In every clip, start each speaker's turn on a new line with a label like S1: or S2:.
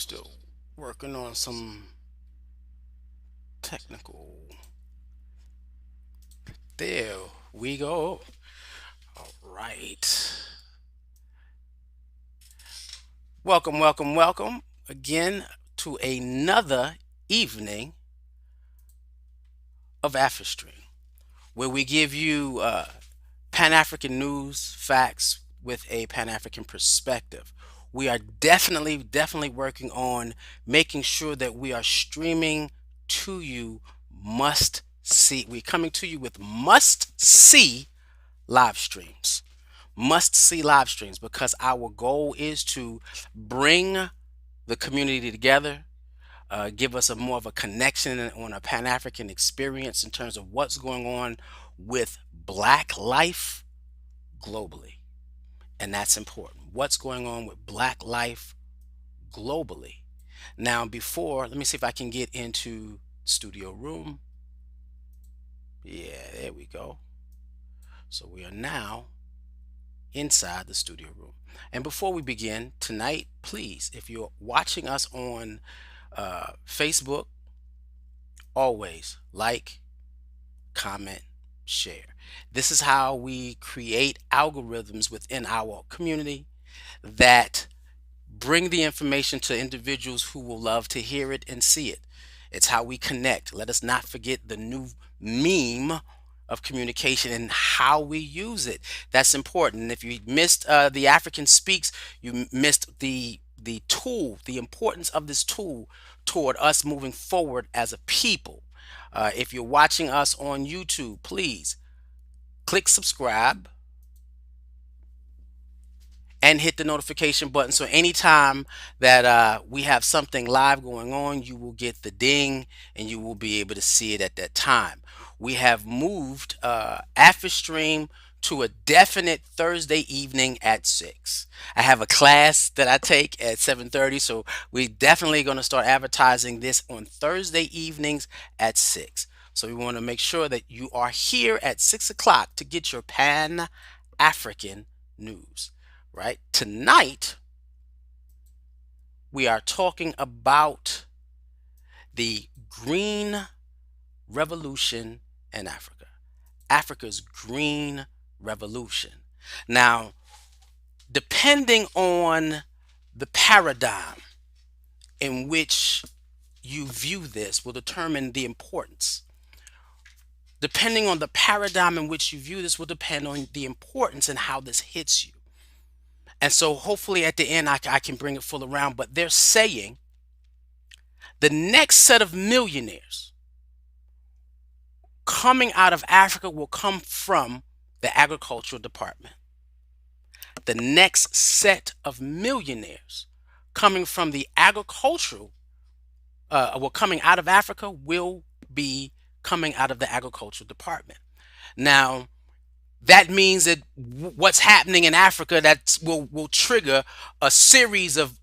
S1: Still working on some technical. There we go. All right. Welcome, welcome, welcome again to another evening of Afristream, where we give you Pan African news, facts with a Pan African perspective. We are definitely working on making sure that we are streaming to you must see. We're coming to you with must see live streams. Must see live streams because our goal is to bring the community together, give us a more of a connection on a Pan African experience in terms of what's going on with Black life globally. And that's important. What's going on with Black life globally? Now, before, let me see if I can get into studio room. Yeah, there we go. So we are now inside the studio room. And before we begin tonight, please, if you're watching us on Facebook, always like, comment, share. This is how we create algorithms within our community that bring the information to individuals who will love to hear it and see it. It's how we connect. Let us not forget the new meme of communication and how we use it. That's important. If you missed the African Speaks, you missed the tool, the importance of this tool toward us moving forward as a people. If you're watching us on YouTube, please click subscribe and hit the notification button. So anytime that we have something live going on, you will get the ding and you will be able to see it at that time. We have moved Afristream to a definite Thursday evening at 6. I have a class that I take at 7:30, so we definitely going to start advertising this on Thursday evenings at 6. So we want to make sure that you are here at 6 o'clock to get your Pan African news. Right? Tonight, we are talking about the green revolution in Africa. Africa's green revolution. Now, depending on the paradigm in which you view this will determine the importance. Depending on the paradigm in which you view this will depend on the importance and how this hits you. And so hopefully at the end I can bring it full around, but they're saying the next set of millionaires coming out of Africa will come from the agricultural department. The next set of millionaires coming from the agricultural, coming out of Africa will be coming out of the agricultural department. Now, that means that what's happening in Africa that will trigger a series of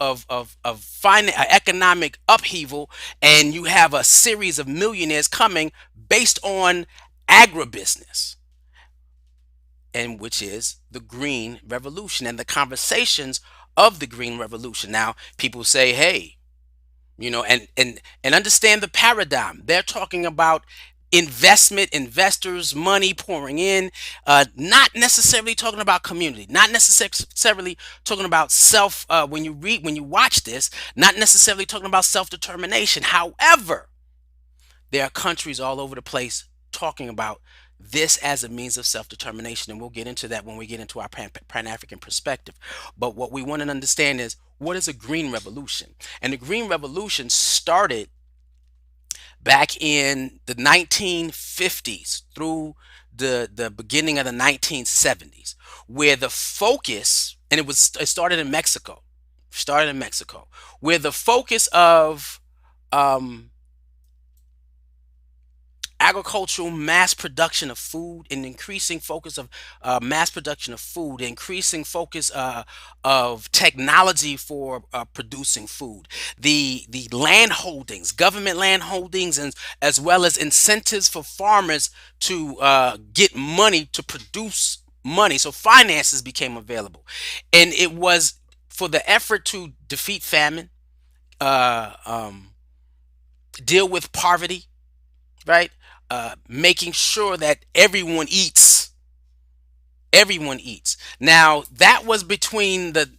S1: economic upheaval, and you have a series of millionaires coming based on agribusiness, and which is the green revolution and the conversations of the green revolution. Now, people say, hey, and understand the paradigm. They're talking about investors, money pouring in, not necessarily talking about community, not necessarily talking about self. When you watch this, not necessarily talking about self-determination. However, there are countries all over the place talking about this as a means of self-determination, and we'll get into that when we get into our Pan-African perspective. But what we want to understand is, what is a green revolution? And the green revolution started back in the 1950s through the beginning of the 1970s, where the focus, and it started in Mexico, where the focus of um, agricultural mass production of food, and increasing focus of mass production of food, increasing focus of technology for producing food, the land holdings, government land holdings, and as well as incentives for farmers to get money to produce money, so finances became available, and it was for the effort to defeat famine, uh, um, deal with poverty, right? Making sure that everyone eats. Everyone eats. Now that was between the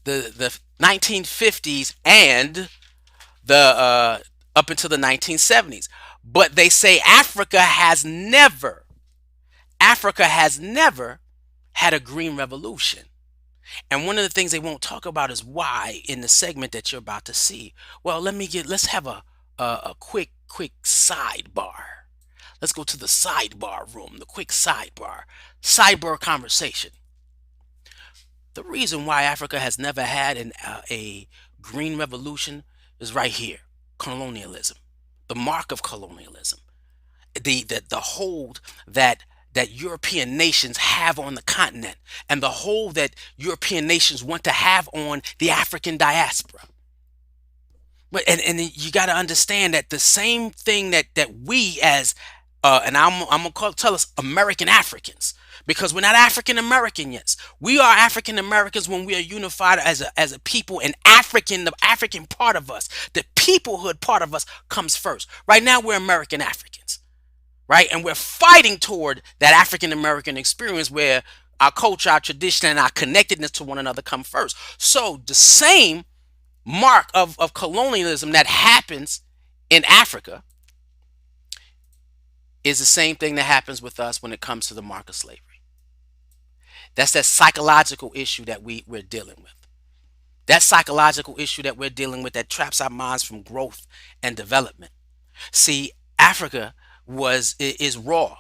S1: 1950s and the up until the 1970s. But they say Africa has never had a green revolution. And one of the things they won't talk about is why in the segment that you're about to see. Well, let's have a quick sidebar. Let's go to the sidebar room, the quick sidebar conversation. The reason why Africa has never had a green revolution is right here: colonialism, the mark of colonialism, the hold that European nations have on the continent, and the hold that European nations want to have on the African diaspora. But and you got to understand that the same thing that we as and I'm gonna tell us American Africans, because we're not African American yet. We are African Americans when we are unified as a people, and the African part of us, the peoplehood part of us comes first. Right now we're American Africans, right? And we're fighting toward that African American experience where our culture, our tradition, and our connectedness to one another come first. So the same mark of colonialism that happens in Africa is the same thing that happens with us when it comes to the mark of slavery. That's that psychological issue that we're dealing with. That psychological issue that we're dealing with that traps our minds from growth and development. See, Africa is raw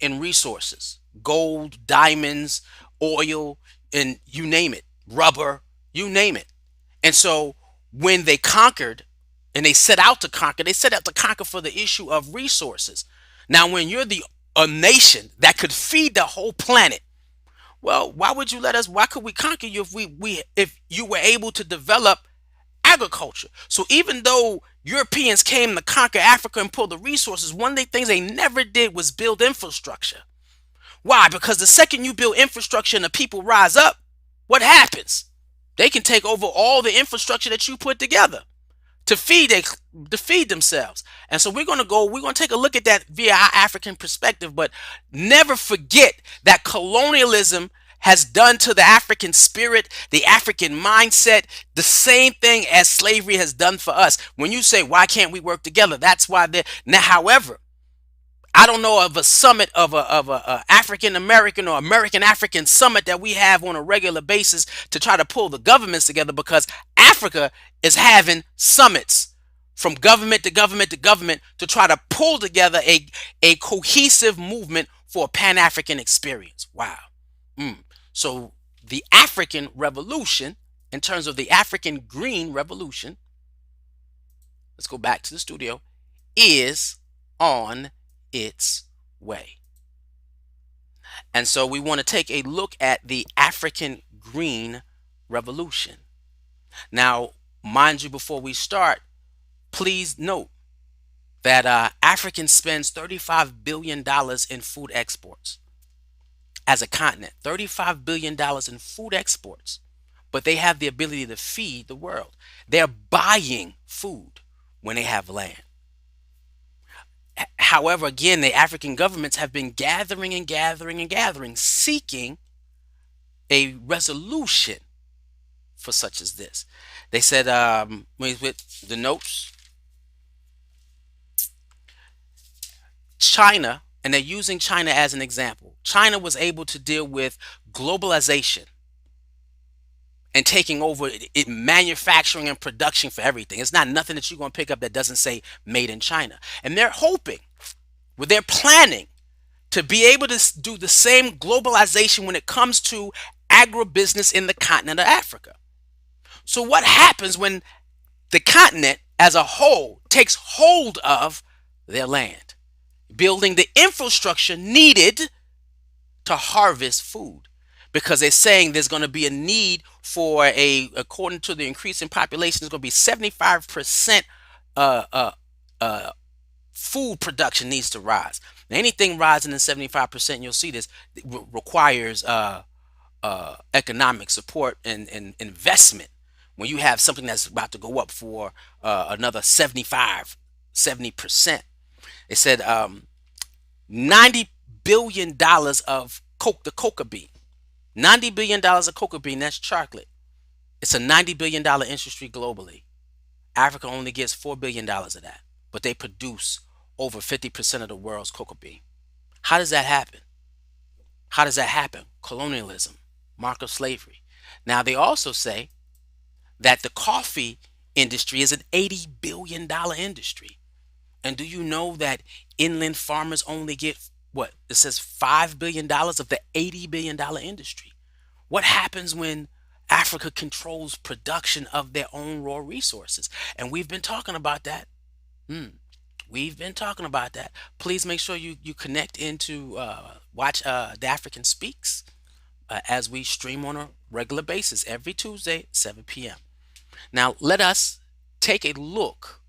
S1: in resources: gold, diamonds, oil, and you name it, rubber, you name it. And so when they conquered and they set out to conquer for the issue of resources. Now, when you're a nation that could feed the whole planet, well, why could we conquer you if you were able to develop agriculture? So even though Europeans came to conquer Africa and pull the resources, one of the things they never did was build infrastructure. Why? Because the second you build infrastructure and the people rise up, what happens? They can take over all the infrastructure that you put together to feed themselves. And so we're gonna take a look at that via our African perspective, but never forget that colonialism has done to the African spirit, the African mindset, the same thing as slavery has done for us. When you say, why can't we work together? That's why they're now. However, I don't know of a summit of a African American or American African summit that we have on a regular basis to try to pull the governments together, because Africa is having summits from government to government to government to try to pull together a cohesive movement for a Pan-African experience. Wow. So the African Revolution, in terms of the African Green Revolution, let's go back to the studio, is on its way. And so we want to take a look at the African Green Revolution. Now, mind you, before we start, please note that Africa spends $35 billion in food exports as a continent. $35 billion in food exports. But they have the ability to feed the world. They're buying food when they have land. However, again, the African governments have been gathering and gathering and gathering, seeking a resolution for such as this. They said, with the notes, China, and they're using China as an example. China was able to deal with globalization and taking over manufacturing and production for everything. It's not nothing that you're going to pick up that doesn't say made in China. And they're hoping, they're planning to be able to do the same globalization when it comes to agribusiness in the continent of Africa. So what happens when the continent as a whole takes hold of their land, building the infrastructure needed to harvest food? Because they're saying there's going to be a need for according to the increase in population, there's going to be 75% food production needs to rise. Now, anything rising than 75%, you'll see this, requires economic support and investment, When you have something that's about to go up for another 70%, it said $90 billion of the coca bean. $90 billion of coca bean, that's chocolate. It's a $90 billion industry globally. Africa only gets $4 billion of that, but they produce over 50% of the world's cocoa bean. How does that happen? How does that happen? Colonialism, mark of slavery. Now, they also say that the coffee industry is an $80 billion industry. And do you know that inland farmers only get what? It says $5 billion of the $80 billion industry. What happens when Africa controls production of their own raw resources? And we've been talking about that. We've been talking about that. Please make sure you connect into watch The African Speaks as we stream on a regular basis every Tuesday, 7 p.m. Now, let us take a look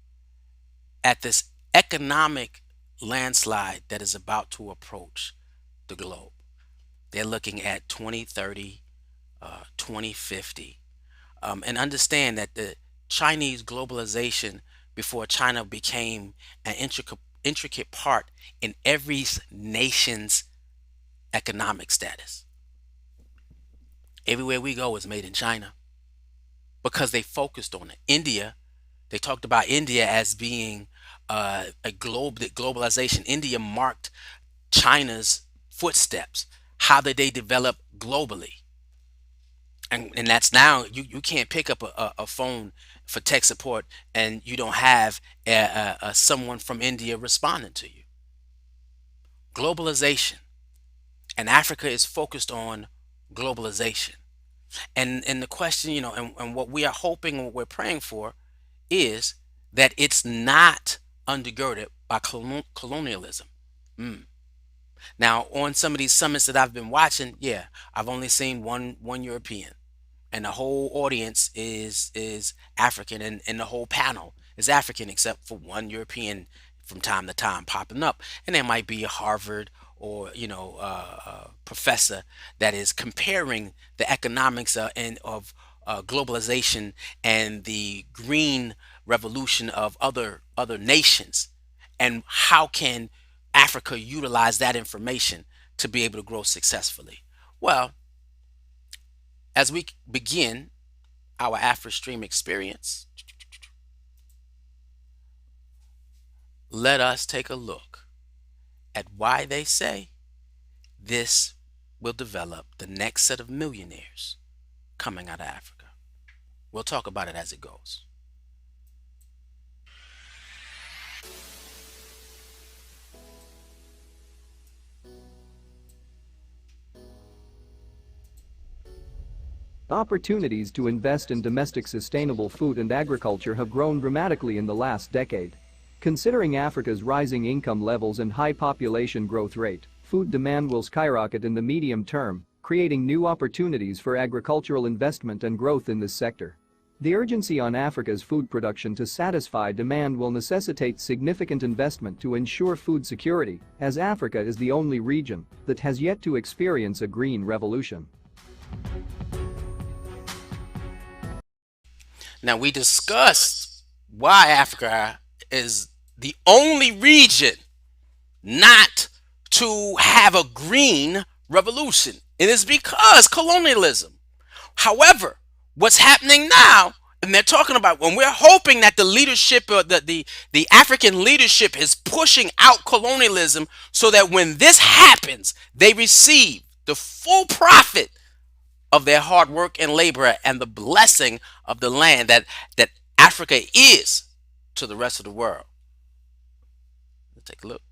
S1: at this economic landslide that is about to approach the globe. They're looking at 2030, 2050. And understand that the Chinese globalization, before China became an intricate part in every nation's economic status. Everywhere we go is made in China because they focused on it. India, they talked about India as being globalization. India marked China's footsteps. How did they develop globally? And that's now you can't pick up a phone for tech support and you don't have someone from India responding to you. Globalization. And Africa is focused on globalization. And the question, and what we are hoping and what we're praying for is that it's not undergirded by colonialism. Now, on some of these summits that I've been watching, yeah, I've only seen one European, and the whole audience is African, and the whole panel is African except for one European from time to time popping up, and there might be a Harvard or professor that is comparing the economics of globalization and the green revolution of other nations, and how can Africa utilize that information to be able to grow successfully. Well, as we begin our Afristream experience, let us take a look at why they say this will develop the next set of millionaires coming out of Africa. We'll talk about it as it goes.
S2: Opportunities to invest in domestic sustainable food and agriculture have grown dramatically in the last decade. Considering Africa's rising income levels and high population growth rate, food demand will skyrocket in the medium term, creating new opportunities for agricultural investment and growth in this sector. The urgency on Africa's food production to satisfy demand will necessitate significant investment to ensure food security, as Africa is the only region that has yet to experience a green revolution.
S1: Now, we discussed why Africa is the only region not to have a green revolution. It is because colonialism. However, what's happening now, and they're talking about when we're hoping that the leadership, the African leadership is pushing out colonialism so that when this happens, they receive the full profit of their hard work and labor and the blessing of the land that Africa is to the rest of the world. Let's take a look.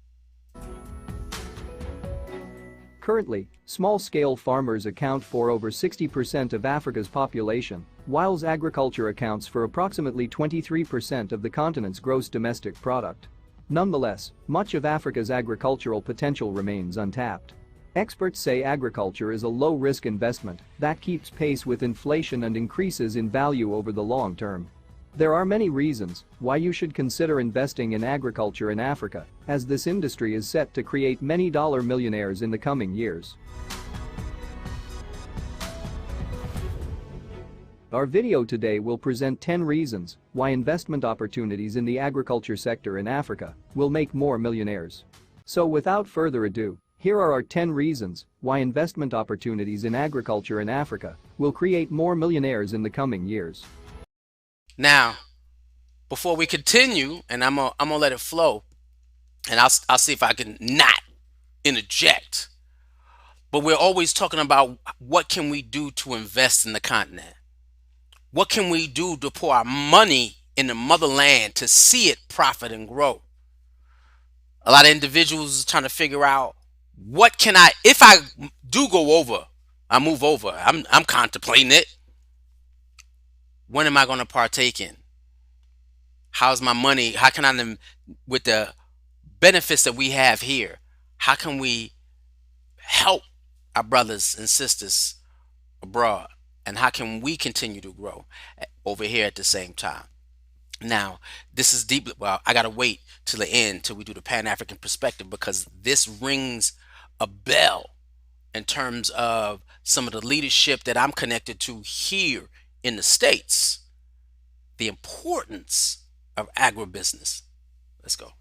S2: Currently, small-scale farmers account for over 60% of Africa's population, whilst agriculture accounts for approximately 23% of the continent's gross domestic product. Nonetheless, much of Africa's agricultural potential remains untapped. Experts say agriculture is a low-risk investment that keeps pace with inflation and increases in value over the long term. There are many reasons why you should consider investing in agriculture in Africa, as this industry is set to create many dollar millionaires in the coming years. Our video today will present 10 reasons why investment opportunities in the agriculture sector in Africa will make more millionaires. So without further ado, here are our 10 reasons why investment opportunities in agriculture in Africa will create more millionaires in the coming years.
S1: Now, before we continue, and I'm gonna let it flow, and I'll see if I can not interject. But we're always talking about what can we do to invest in the continent? What can we do to pour our money in the motherland to see it profit and grow? A lot of individuals are trying to figure out what can I, if I do go over, I move over, I'm contemplating it. When am I going to partake in? How's my money? How can I, with the benefits that we have here, how can we help our brothers and sisters abroad? And how can we continue to grow over here at the same time? Now, this is deeply, well, I got to wait till the end till we do the Pan-African perspective, because this rings a bell in terms of some of the leadership that I'm connected to here in the States. The importance of agribusiness. Let's go.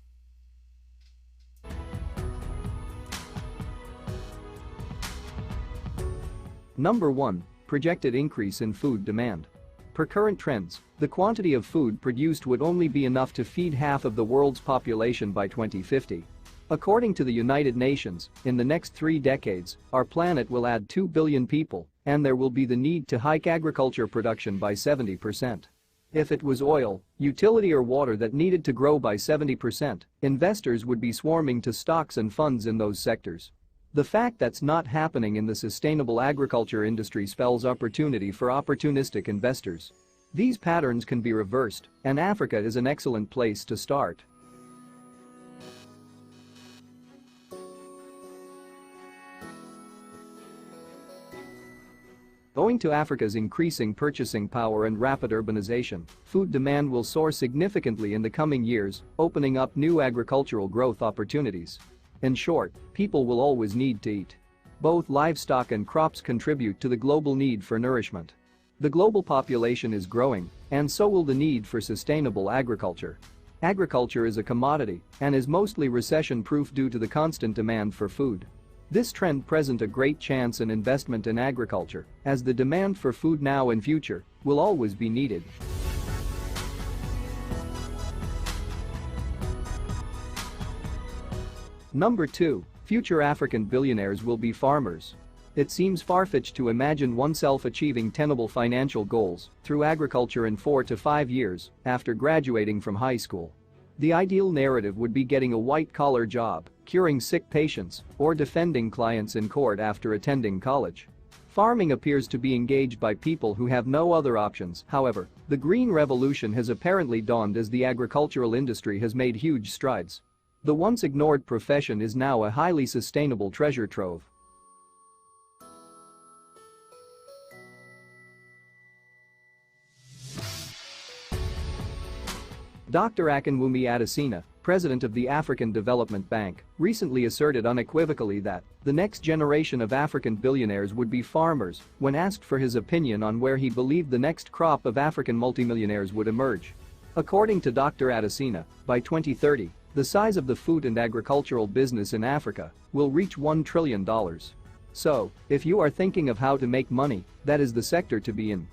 S2: Number 1. Projected increase in food demand. Per current trends, the quantity of food produced would only be enough to feed half of the world's population by 2050. According to the United Nations, in the next 3 decades, our planet will add 2 billion people, and there will be the need to hike agriculture production by 70%. If it was oil, utility or water that needed to grow by 70%, investors would be swarming to stocks and funds in those sectors. The fact that's not happening in the sustainable agriculture industry spells opportunity for opportunistic investors. These patterns can be reversed, and Africa is an excellent place to start. Owing to Africa's increasing purchasing power and rapid urbanization, food demand will soar significantly in the coming years, opening up new agricultural growth opportunities. In short, people will always need to eat. Both livestock and crops contribute to the global need for nourishment. The global population is growing, and so will the need for sustainable agriculture. Agriculture is a commodity and is mostly recession-proof due to the constant demand for food. This trend presents a great chance in investment in agriculture, as the demand for food now and future will always be needed. Number 2. Future African billionaires will be farmers. It seems far-fetched to imagine oneself achieving tenable financial goals through agriculture in 4 to 5 years after graduating from high school. The ideal narrative would be getting a white-collar job, curing sick patients, or defending clients in court after attending college. Farming appears to be engaged by people who have no other options. However, the green revolution has apparently dawned as the agricultural industry has made huge strides. The once ignored profession is now a highly sustainable treasure trove. Dr. Akinwumi Adesina, president of the African Development Bank, recently asserted unequivocally that the next generation of African billionaires would be farmers when asked for his opinion on where he believed the next crop of African multimillionaires would emerge. According to Dr. Adesina, by 2030, the size of the food and agricultural business in Africa will reach $1 trillion. So, if you are thinking of how to make money, that is the sector to be in.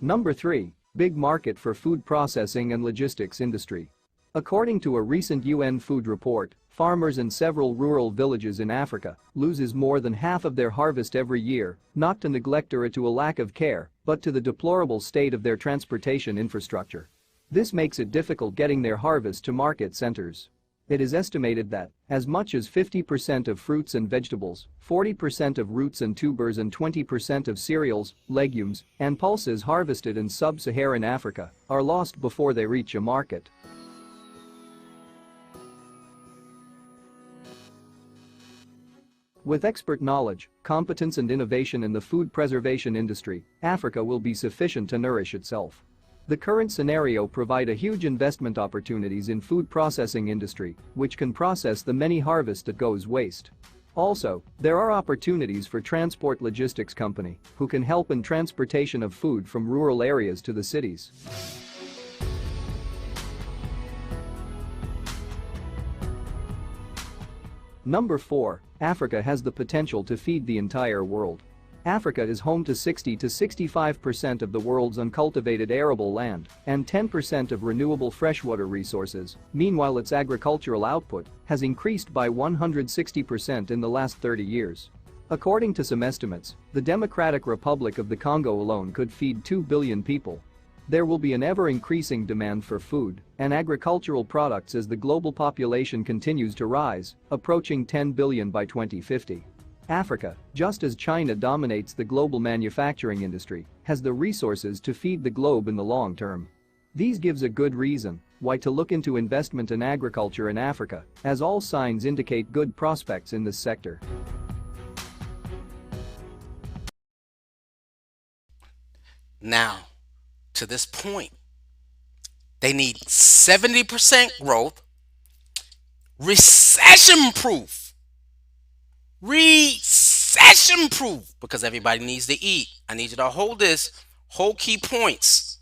S2: Number 3. Big market for food processing and logistics industry. According to a recent UN food report, farmers in several rural villages in Africa loses more than half of their harvest every year, not to neglect or to a lack of care, but to the deplorable state of their transportation infrastructure. This makes it difficult getting their harvest to market centers. It is estimated that as much as 50% of fruits and vegetables, 40% of roots and tubers and 20% of cereals, legumes, and pulses harvested in sub-Saharan Africa are lost before they reach a market. With expert knowledge, competence and innovation in the food preservation industry, Africa will be sufficient to nourish itself. The current scenario provide a huge investment opportunities in food processing industry, which can process the many harvest that goes waste. Also, there are opportunities for transport logistics company who can help in transportation of food from rural areas to the cities. Number 4. Africa has the potential to feed the entire world. Africa is home to 60 to 65% of the world's uncultivated arable land and 10% of renewable freshwater resources. Meanwhile, its agricultural output has increased by 160% in the last 30 years. According to some estimates, the Democratic Republic of the Congo alone could feed 2 billion people. There will be an ever-increasing demand for food and agricultural products as the global population continues to rise, approaching 10 billion by 2050. Africa, just as China dominates the global manufacturing industry, has the resources to feed the globe in the long term. These gives a good reason why to look into investment in agriculture in Africa, as all signs indicate good prospects in this sector.
S1: Now, to this point, they need 70% growth, recession proof. Recession proof, because everybody needs to eat. I need you to hold this, hold key points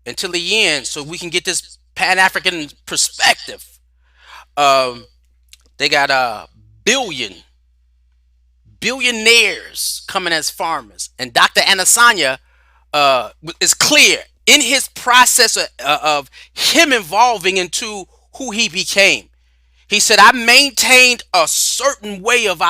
S1: until the end so we can get this Pan African perspective. Um, they got a billionaires coming as farmers, and Dr. Anasanya is clear in his process of him evolving into who he became. He said, I maintained a certain way of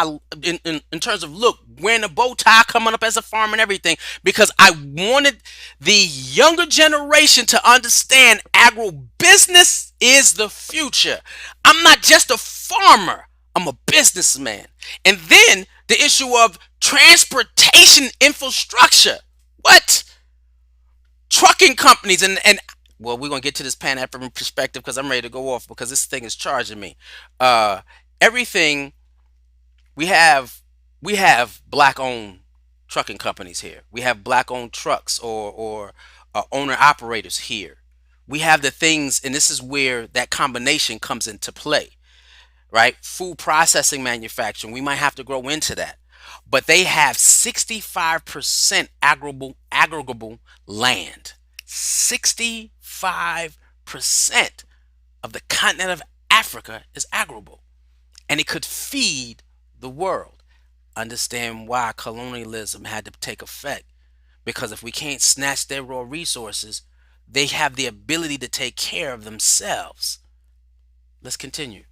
S1: in terms of look, wearing a bow tie, coming up as a farmer and everything, because I wanted the younger generation to understand agribusiness is the future. I'm not just a farmer, I'm a businessman. And then the issue of transportation infrastructure. What? Trucking companies and well, we're gonna get to this Pan African perspective because I'm ready to go off because this thing is charging me. Uh, everything we have, we have black owned trucking companies here. We have black owned trucks or owner operators here. We have the things, and this is where that combination comes into play, right? Food processing manufacturing, we might have to grow into that. But they have 65% agricultural land. 65% of the continent of Africa is agricultural, and it could feed the world. Understand why colonialism had to take effect, because if we can't snatch their raw resources, they have the ability to take care of themselves. Let's continue.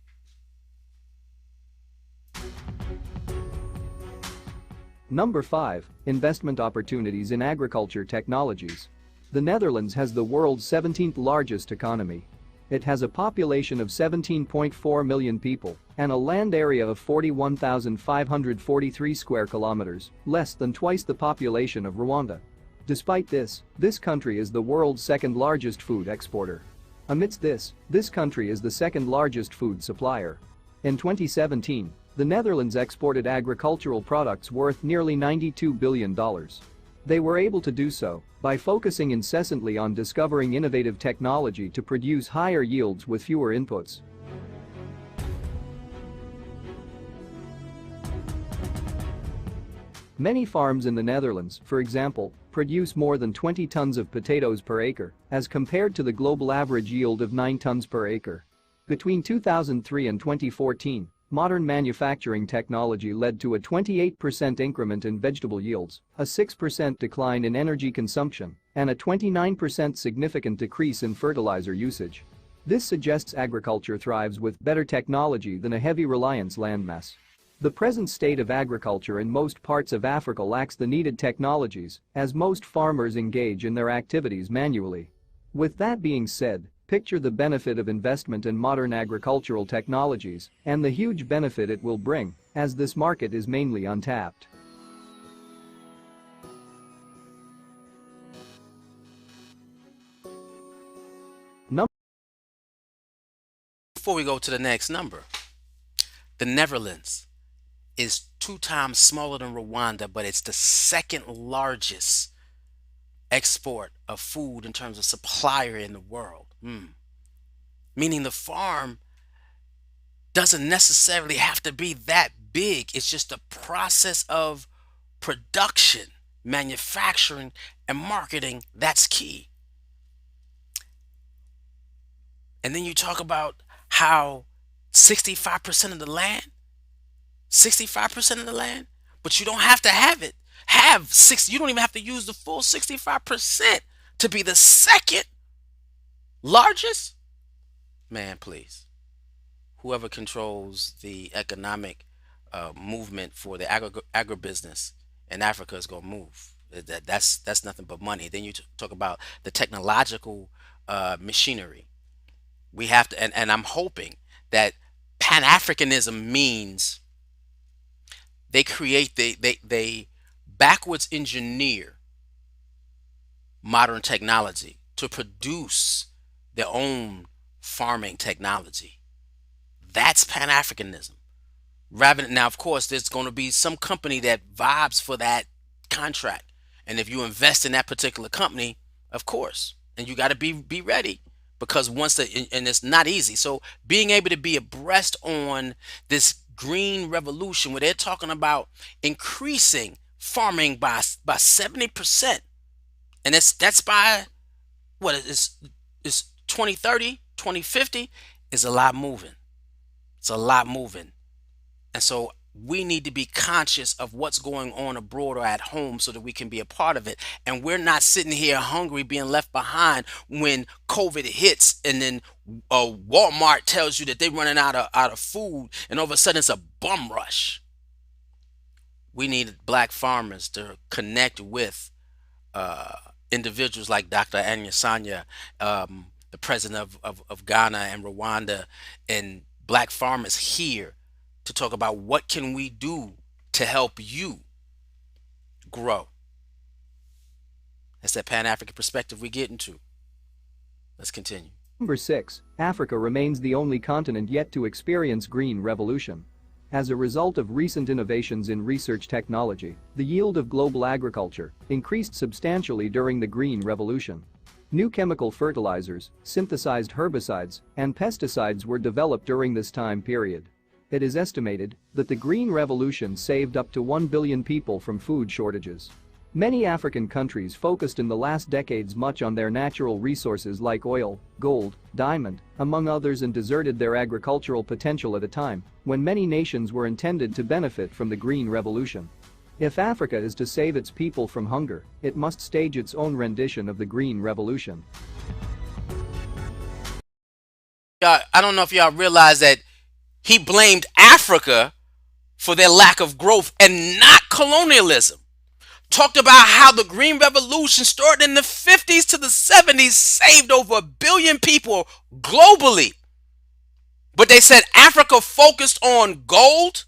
S2: Number 5. Investment opportunities in agriculture technologies. The Netherlands has the world's 17th largest economy. It has a population of 17.4 million people and a land area of 41,543 square kilometers, less than twice the population of Rwanda. Despite this country is the world's second largest food exporter. Amidst this country is the second largest food supplier. In 2017, the Netherlands exported agricultural products worth nearly $92 billion. They were able to do so by focusing incessantly on discovering innovative technology to produce higher yields with fewer inputs. Many farms in the Netherlands, for example, produce more than 20 tons of potatoes per acre, as compared to the global average yield of 9 tons per acre. Between 2003 and 2014, modern manufacturing technology led to a 28% increment in vegetable yields, a 6% decline in energy consumption, and a 29% significant decrease in fertilizer usage. This suggests agriculture thrives with better technology than a heavy reliance landmass. The present state of agriculture in most parts of Africa lacks the needed technologies, as most farmers engage in their activities manually. With that being said, picture the benefit of investment in modern agricultural technologies and the huge benefit it will bring, as this market is mainly untapped. Number
S1: Before we go to the next number, the Netherlands is 2 times smaller than Rwanda, but it's the second largest export of food in terms of supplier in the world. Meaning the farm doesn't necessarily have to be that big. It's just the process of production, manufacturing, and marketing that's key. And then you talk about how 65% of the land, 65% of the land, but you don't have to have it. Have six, you don't even have to use the full 65% to be the second largest. Man, please. Whoever controls the economic movement for the agribusiness in Africa is going to move. That's nothing but money. Then you talk about the technological machinery. We have to, and I'm hoping that Pan Africanism means they backwards engineer modern technology to produce their own farming technology. That's Pan Africanism. Rather now, of course, there's going to be some company that vibes for that contract, and if you invest in that particular company, of course, and you got to be ready because once and it's not easy. So being able to be abreast on this green revolution, where they're talking about increasing farming by 70%, and that's by what is 2030, 2050, is a lot moving. It's a lot moving. And so we need to be conscious of what's going on abroad or at home so that we can be a part of it. And we're not sitting here hungry, being left behind when COVID hits, and then Walmart tells you that they're running out of food, and all of a sudden it's a bum rush. We need black farmers to connect with uh, individuals like Dr. Anyasanya, the president of Ghana and Rwanda, and black farmers here to talk about what can we do to help you grow. That's that Pan-African perspective we get into. Let's continue.
S2: Number 6. Africa remains the only continent yet to experience green revolution. As a result of recent innovations in research technology, the yield of global agriculture increased substantially during the Green Revolution. New chemical fertilizers, synthesized herbicides, and pesticides were developed during this time period. It is estimated that the Green Revolution saved up to 1 billion people from food shortages. Many African countries focused in the last decades much on their natural resources like oil, gold, diamond, among others, and deserted their agricultural potential at a time when many nations were intended to benefit from the Green Revolution. If Africa is to save its people from hunger, it must stage its own rendition of the Green Revolution.
S1: I don't know if y'all realize that he blamed Africa for their lack of growth and not colonialism. Talked about how the Green Revolution started in the 50s to the 70s, saved over 1 billion people globally. But they said Africa focused on gold,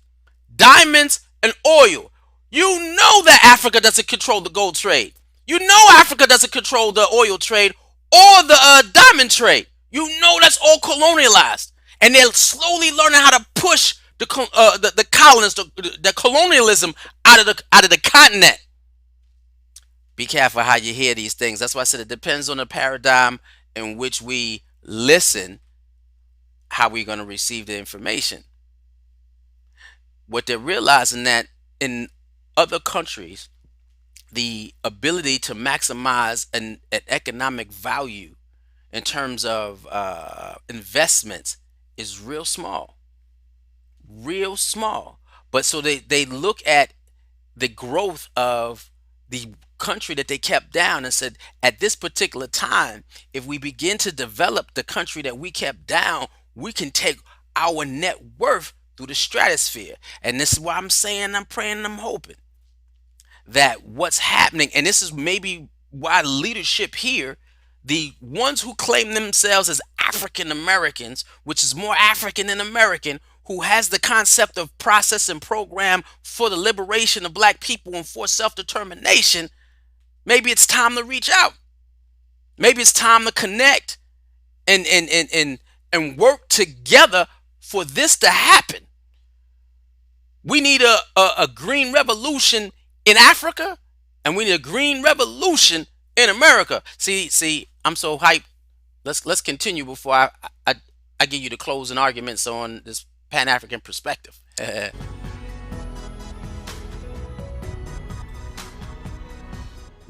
S1: diamonds, and oil. You know that Africa doesn't control the gold trade. You know Africa doesn't control the oil trade or the diamond trade. You know that's all colonialized. And they're slowly learning how to push the colonists, the colonialism out of the continent. Be careful how you hear these things. That's why I said it depends on the paradigm in which we listen, how we're going to receive the information. What they're realizing that in other countries, the ability to maximize an economic value in terms of investments is real small. But so they look at the growth of the country that they kept down and said, at this particular time, if we begin to develop the country that we kept down, we can take our net worth through the stratosphere. And this is why I'm saying, I'm praying, and I'm hoping that what's happening, and this is maybe why leadership here, the ones who claim themselves as African Americans, which is more African than American, who has the concept of process and program for the liberation of black people and for self-determination, maybe it's time to reach out. Maybe it's time to connect and work together for this to happen. We need a green revolution in Africa, and we need a green revolution in America. See, I'm so hyped. Let's continue before I give you the closing arguments on this Pan-African perspective.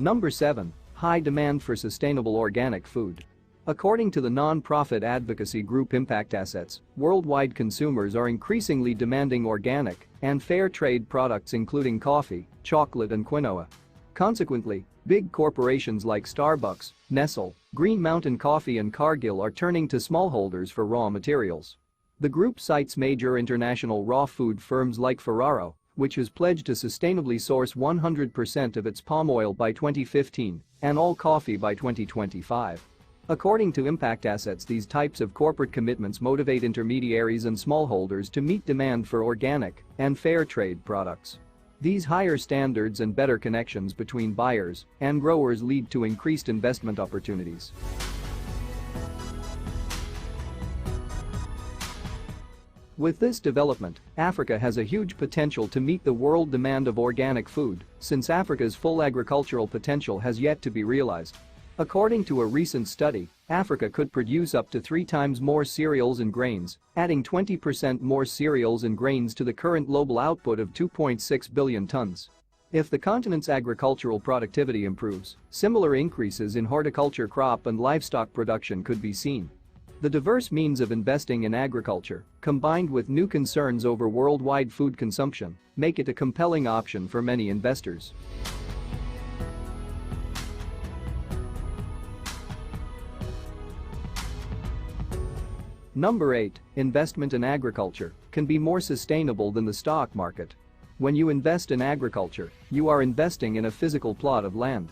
S2: Number 7. High demand for sustainable organic food. According to the non-profit advocacy group Impact Assets, worldwide consumers are increasingly demanding organic and fair trade products including coffee, chocolate and quinoa. Consequently, big corporations like Starbucks, Nestle, Green Mountain Coffee and Cargill are turning to smallholders for raw materials. The group cites major international raw food firms like Ferraro, which has pledged to sustainably source 100% of its palm oil by 2015 and all coffee by 2025. According to Impact Assets, these types of corporate commitments motivate intermediaries and smallholders to meet demand for organic and fair trade products. These higher standards and better connections between buyers and growers lead to increased investment opportunities. With this development, Africa has a huge potential to meet the world demand of organic food, since Africa's full agricultural potential has yet to be realized. According to a recent study, Africa could produce up to 3 times more cereals and grains, adding 20% more cereals and grains to the current global output of 2.6 billion tons. If the continent's agricultural productivity improves, similar increases in horticulture crop and livestock production could be seen. The diverse means of investing in agriculture, combined with new concerns over worldwide food consumption, make it a compelling option for many investors. Number 8. Investment in agriculture can be more sustainable than the stock market. When you invest in agriculture, you are investing in a physical plot of land.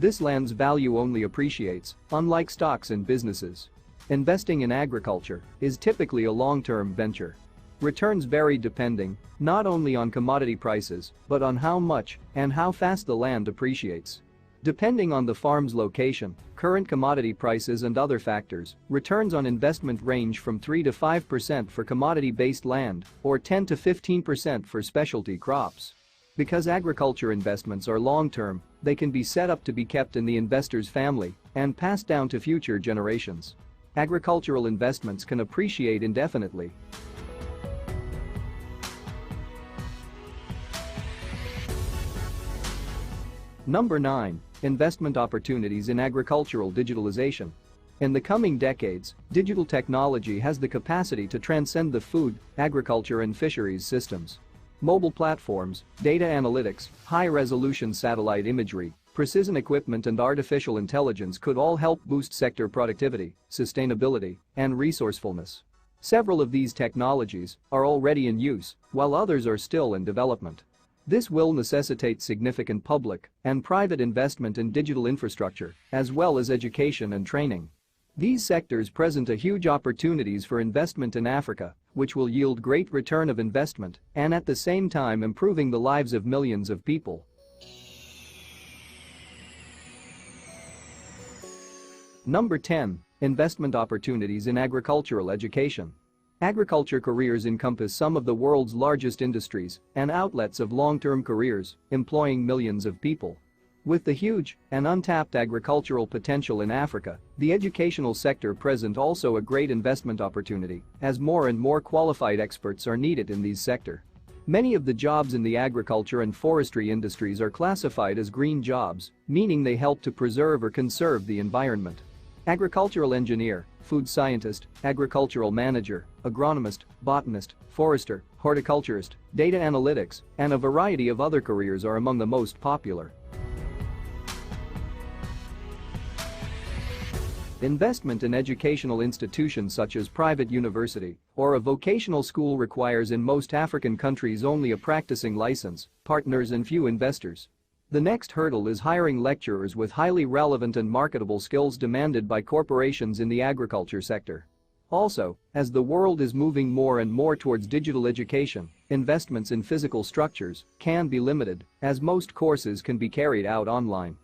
S2: This land's value only appreciates, unlike stocks and businesses. Investing in agriculture is typically a long-term venture. Returns vary depending not only on commodity prices but on how much and how fast the land appreciates. Depending on the farm's location, current commodity prices and other factors, returns on investment range from 3 to 5% for commodity-based land or 10 to 15% for specialty crops. Because agriculture investments are long-term, they can be set up to be kept in the investor's family and passed down to future generations. Agricultural investments can appreciate indefinitely. Number 9. Investment opportunities in agricultural digitalization. In the coming decades, digital technology has the capacity to transcend the food, agriculture and fisheries systems. Mobile platforms, data analytics, high-resolution satellite imagery, precision equipment and artificial intelligence could all help boost sector productivity, sustainability, and resourcefulness. Several of these technologies are already in use, while others are still in development. This will necessitate significant public and private investment in digital infrastructure, as well as education and training. These sectors present a huge opportunities for investment in Africa, which will yield great return of investment and at the same time improving the lives of millions of people. Number 10. Investment opportunities in agricultural education. Agriculture careers encompass some of the world's largest industries and outlets of long-term careers, employing millions of people. With the huge and untapped agricultural potential in Africa, the educational sector presents also a great investment opportunity, as more and more qualified experts are needed in these sectors. Many of the jobs in the agriculture and forestry industries are classified as green jobs, meaning they help to preserve or conserve the environment. Agricultural engineer, food scientist, agricultural manager, agronomist, botanist, forester, horticulturist, data analytics, and a variety of other careers are among the most popular. Investment in educational institutions such as private university or a vocational school requires in most African countries only a practicing license, partners and few investors. The next hurdle is hiring lecturers with highly relevant and marketable skills demanded by corporations in the agriculture sector. Also, as the world is moving more and more towards digital education, investments in physical structures can be limited, as most courses can be carried out online.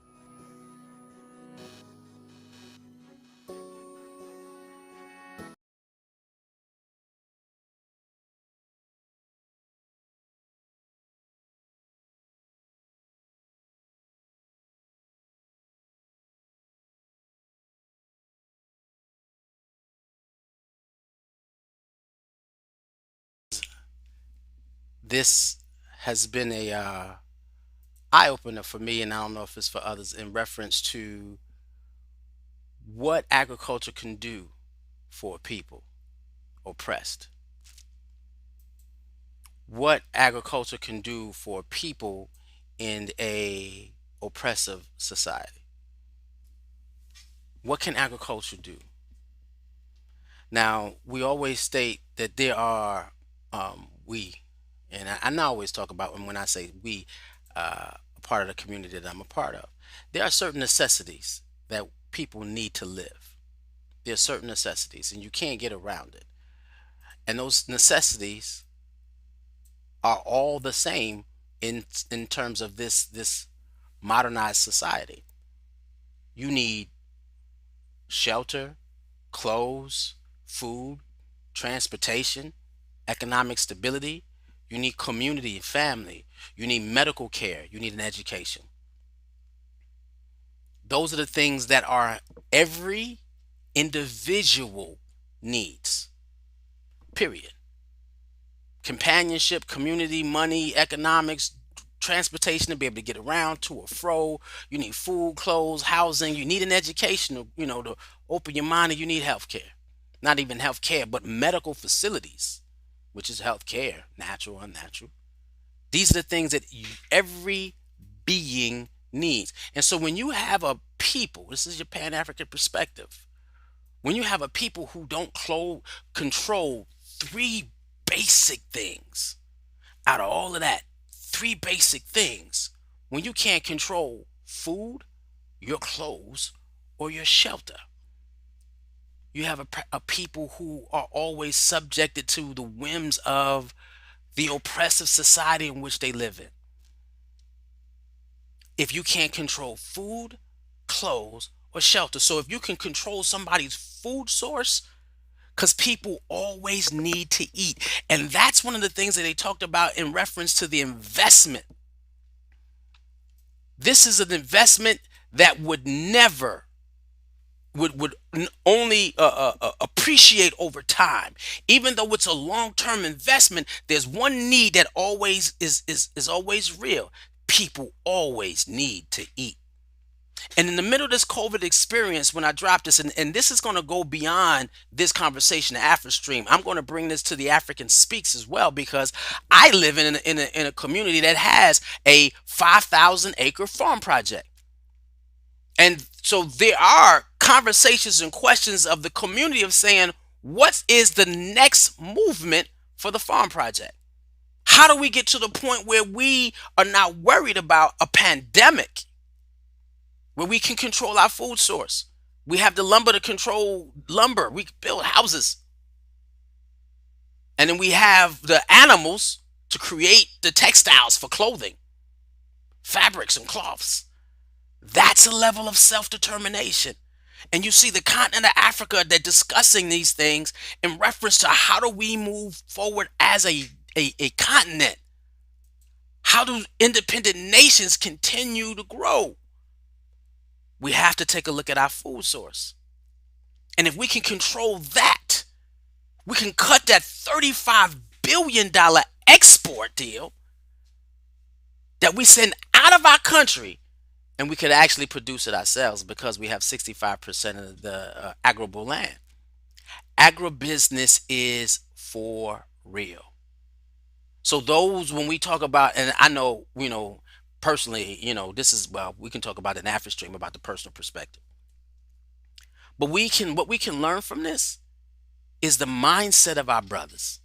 S1: This has been a eye opener for me, and I don't know if it's for others, in reference to what agriculture can do for people oppressed. What agriculture can do for people in a oppressive society. What can agriculture do? Now, we always state that there are, we, and I always talk about when I say we, a part of the community that I'm a part of. There are certain necessities that people need to live. There are certain necessities, and you can't get around it. And those necessities are all the same in terms of this modernized society. You need shelter, clothes, food, transportation, economic stability. You need community and family. You need medical care. You need an education. Those are the things that are every individual needs. Period. Companionship, community, money, economics, transportation to be able to get around to or fro. You need food, clothes, housing. You need an education, to open your mind, and you need health care. Not even health care, but medical facilities, which is health care, natural, unnatural. These are the things that every being needs. And so when you have a people, this is your Pan African perspective, when you have a people who don't control three basic things out of all of that, three basic things, when you can't control food, your clothes, or your shelter, you have a people who are always subjected to the whims of the oppressive society in which they live in. If you can't control food, clothes, or shelter, so if you can control somebody's food source, because people always need to eat. And that's one of the things that they talked about in reference to the investment. This is an investment that would never would only appreciate over time. Even though it's a long-term investment, there's one need that always is always real. People always need to eat. And in the middle of this COVID experience, when I dropped this, and this is going to go beyond this conversation, Afristream, I'm going to bring this to the African Speaks as well, because I live in a community that has a 5,000 acre farm project. And so there are conversations and questions of the community of saying, what is the next movement for the farm project? How do we get to the point where we are not worried about a pandemic, where we can control our food source? We have the lumber to control lumber. We can build houses. And then we have the animals to create the textiles for clothing, fabrics, and cloths. That's a level of self-determination. And you see the continent of Africa, they're discussing these things in reference to how do we move forward as a continent? How do independent nations continue to grow? We have to take a look at our food source. And if we can control that, we can cut that $35 billion export deal that we send out of our country, and we could actually produce it ourselves because we have 65% of the arable land. Agribusiness is for real. So those, when we talk about, and I know, personally, this is, well, we can talk about an Afristream about the personal perspective. But what we can learn from this is the mindset of our brothers,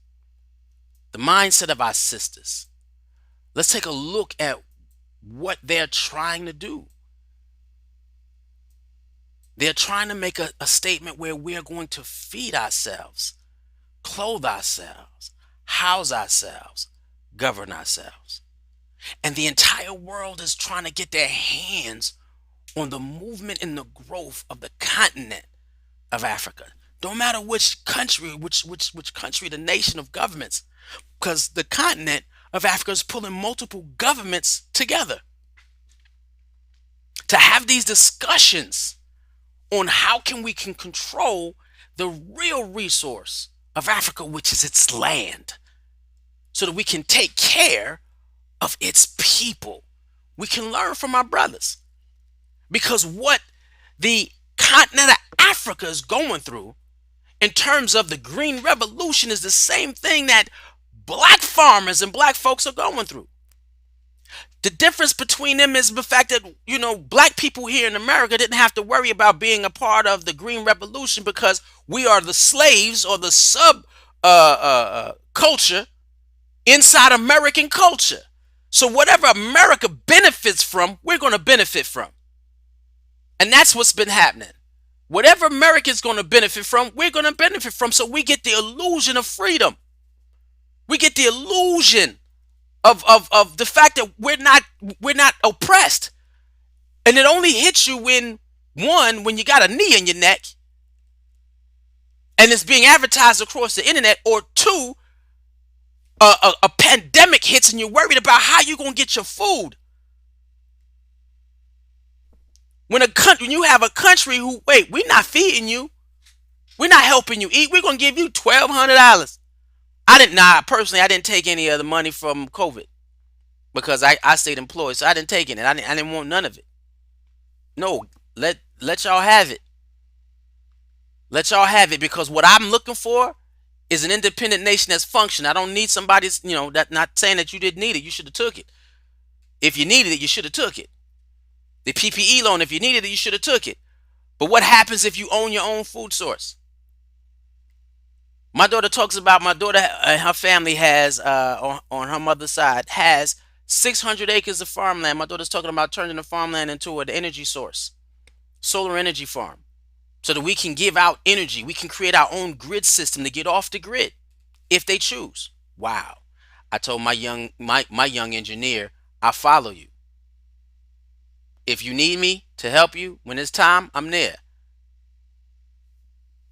S1: the mindset of our sisters. Let's take a look at what they're trying to do. They're trying to make a statement where we are going to feed ourselves, clothe ourselves, house ourselves, govern ourselves. And the entire world is trying to get their hands on the movement and the growth of the continent of Africa. Don't matter which country, which country, the nation of governments, because the continent of Africa is pulling multiple governments together to have these discussions on how we can control the real resource of Africa, which is its land, so that we can take care of its people. We can learn from our brothers because what the continent of Africa is going through in terms of the green revolution is the same thing that black farmers and black folks are going through. The difference between them is the fact that, black people here in America didn't have to worry about being a part of the green revolution because we are the slaves or the sub culture inside American culture. So whatever America benefits from, we're going to benefit from. And that's what's been happening. Whatever America's going to benefit from, we're going to benefit from. So we get the illusion of freedom. We get the illusion of the fact that we're not oppressed. And it only hits you when you got a knee in your neck and it's being advertised across the internet, or two, a pandemic hits and you're worried about how you're going to get your food. When you have a country who, wait, we're not feeding you, we're not helping you eat, we're going to give you $1,200. I didn't take any of the money from COVID because I stayed employed, so I didn't take it. I didn't want none of it. No, let y'all have it. Let y'all have it, because what I'm looking for is an independent nation that's functioning. I don't need somebody's, that, not saying that you didn't need it. You should have took it. If you needed it, you should have took it. The PPE loan, if you needed it, you should have took it. But what happens if you own your own food source? My daughter talks about, my daughter and her family has, on her mother's side, has 600 acres of farmland. My daughter's talking about turning the farmland into an energy source, solar energy farm, so that we can give out energy. We can create our own grid system to get off the grid if they choose. Wow. I told my young engineer, I follow you. If you need me to help you when it's time, I'm there.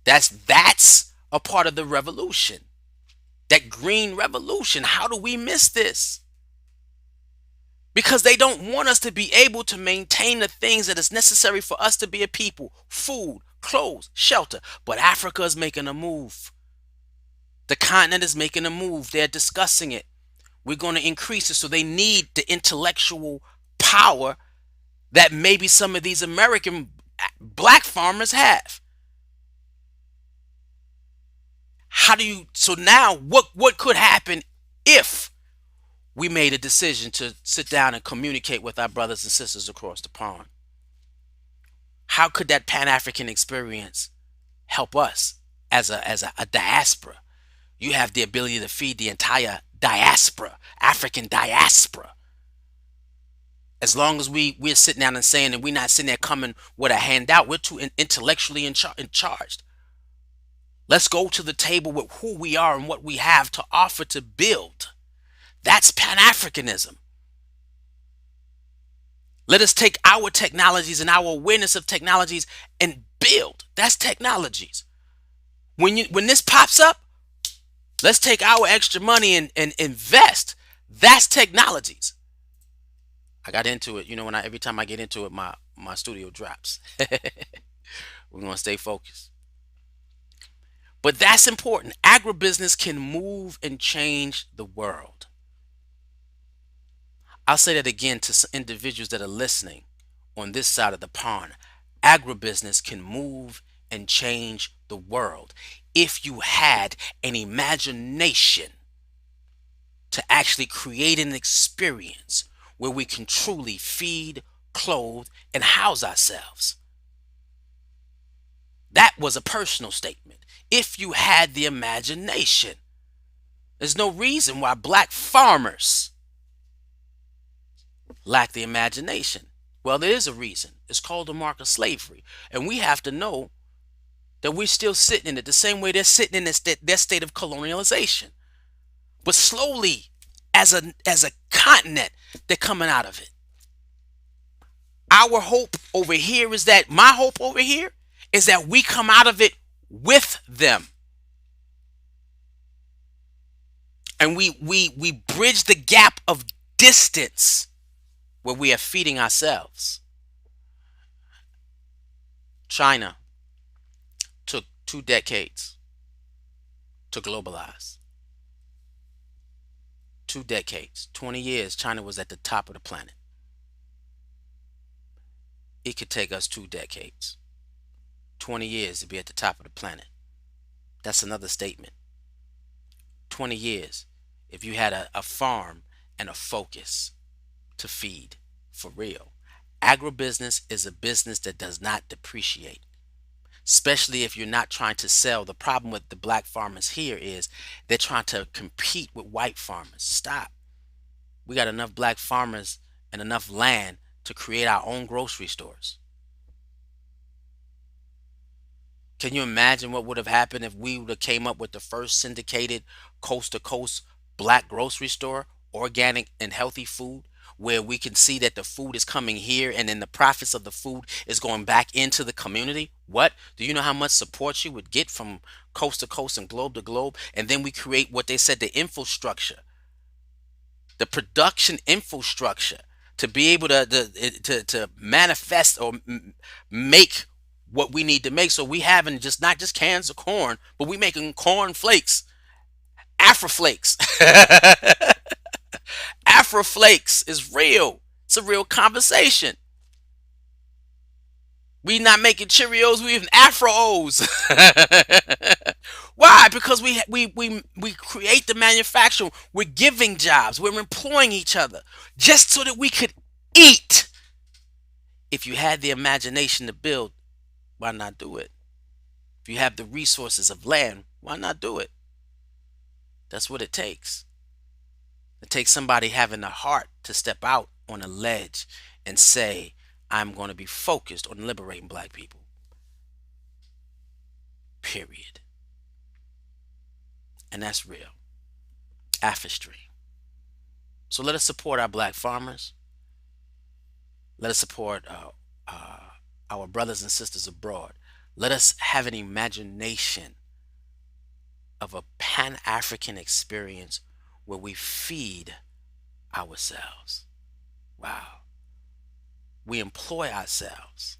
S1: That's a part of the revolution. That green revolution. How do we miss this? Because they don't want us to be able to maintain the things that is necessary for us to be a people: food, clothes, shelter. But Africa is making a move. The continent is making a move. They're discussing it. We're going to increase it. So they need the intellectual power that maybe some of these American black farmers have. So now what could happen if we made a decision to sit down and communicate with our brothers and sisters across the pond? How could that Pan-African experience help us as a diaspora? You have the ability to feed the entire diaspora, African diaspora. As long as we're sitting down and saying that we're not sitting there coming with a handout, we're too intellectually in charged. Let's go to the table with who we are and what we have to offer to build. That's Pan-Africanism. Let us take our technologies and our awareness of technologies and build. That's technologies. When this pops up, let's take our extra money and invest. That's technologies. I got into it. Every time I get into it, my studio drops. We're going to stay focused. But that's important. Agribusiness can move and change the world. I'll say that again to some individuals that are listening on this side of the pond. Agribusiness can move and change the world if you had an imagination to actually create an experience where we can truly feed, clothe, and house ourselves. That was a personal statement. If you had the imagination, there's no reason why black farmers lack the imagination. Well, there is a reason. It's called the mark of slavery. And we have to know that we're still sitting in it the same way they're sitting in their state of colonialization. But slowly, as a continent, they're coming out of it. Our hope over here is that, my hope over here is that we come out of it with them. And we bridge the gap of distance where we are feeding ourselves. China took 2 decades to globalize. 2 decades, 20 years, China was at the top of the planet. it could take us 2 decades, 20 years to be at the top of the planet. That's another statement. 20 years if you had a farm and a focus to feed for real. Agribusiness is a business that does not depreciate, especially if you're not trying to sell. The problem with the black farmers here is they're trying to compete with white farmers. Stop. We got enough black farmers and enough land to create our own grocery stores. Can you imagine what would have happened if we would have came up with the first syndicated coast to coast black grocery store, organic and healthy food, where we can see that the food is coming here and then the profits of the food is going back into the community? What? Do you know how much support you would get from coast to coast and globe to globe? And then we create what they said, the infrastructure, the production infrastructure to be able to manifest or make what we need to make. So we having just not just cans of corn, but we making corn flakes, Afroflakes. Afroflakes is real. It's a real conversation. We not making Cheerios, we even Afros. Why? Because we create the manufacturing. We're giving jobs. We're employing each other just so that we could eat. If you had the imagination to build, why not do it? If you have the resources of land, why not do it? That's what it takes. It takes somebody having the heart to step out on a ledge and say, I'm going to be focused on liberating black people. Period. And that's real. Afristream. So let us support our black farmers. Let us support our brothers and sisters abroad. Let us have an imagination of a Pan African experience where we feed ourselves. Wow. We employ ourselves.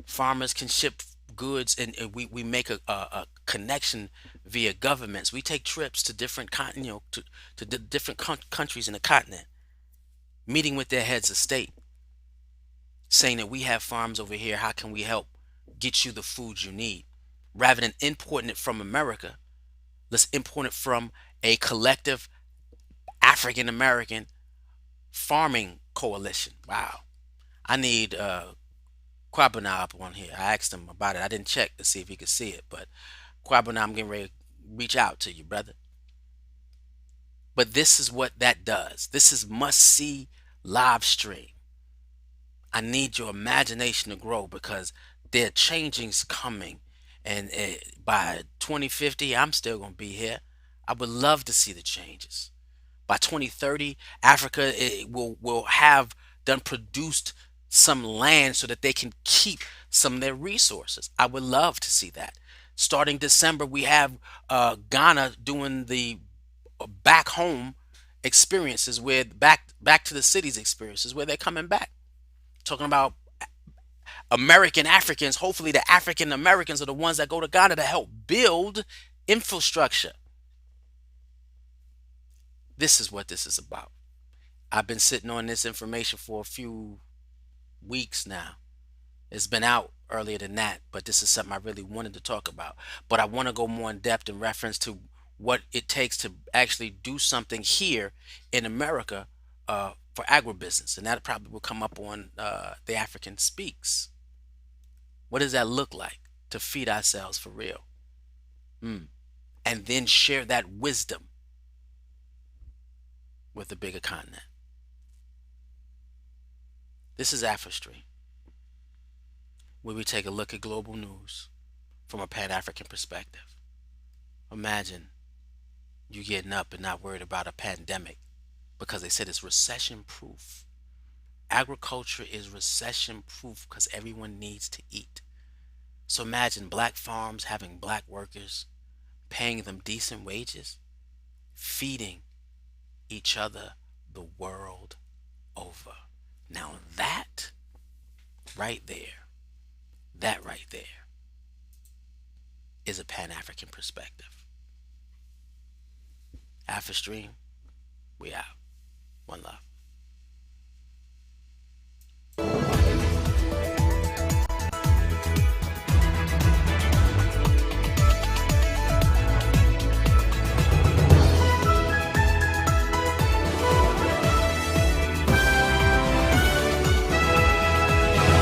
S1: Farmers can ship goods, and we make a connection via governments. We take trips to different to different countries in the continent, meeting with their heads of state, saying that we have farms over here. How can we help get you the food you need? Rather than importing it from America, let's import it from a collective African American farming coalition. Wow. I need Kwabena up on here. I asked him about it. I didn't check to see if he could see it, but Kwabena, I'm getting ready to reach out to you, brother. But this is what that does. This is must see live stream. I need your imagination to grow because there are changings coming. And by 2050, I'm still going to be here. I would love to see the changes. By 2030, Africa will have done produced some land so that they can keep some of their resources. I would love to see that. Starting December, we have Ghana doing the back home experiences, with back to the cities experiences, where they're coming back. Talking about American Africans. Hopefully, the African Americans are the ones that go to Ghana to help build infrastructure. This is what this is about. I've been sitting on this information for a few weeks now. It's been out earlier than that, but this is something I really wanted to talk about. But I want to go more in depth in reference to what it takes to actually do something here in America for agribusiness. And that probably will come up on The African Speaks. What does that look like to feed ourselves for real? And then share that wisdom with the bigger continent. This is Afristream, where we take a look at global news from a Pan-African perspective. Imagine you getting up and not worried about a pandemic because they said it's recession proof. Agriculture is recession proof because everyone needs to eat. So imagine black farms having black workers, paying them decent wages, feeding each other the world over. Now right there, that right there is a Pan-African perspective. Afristream, we out. One love.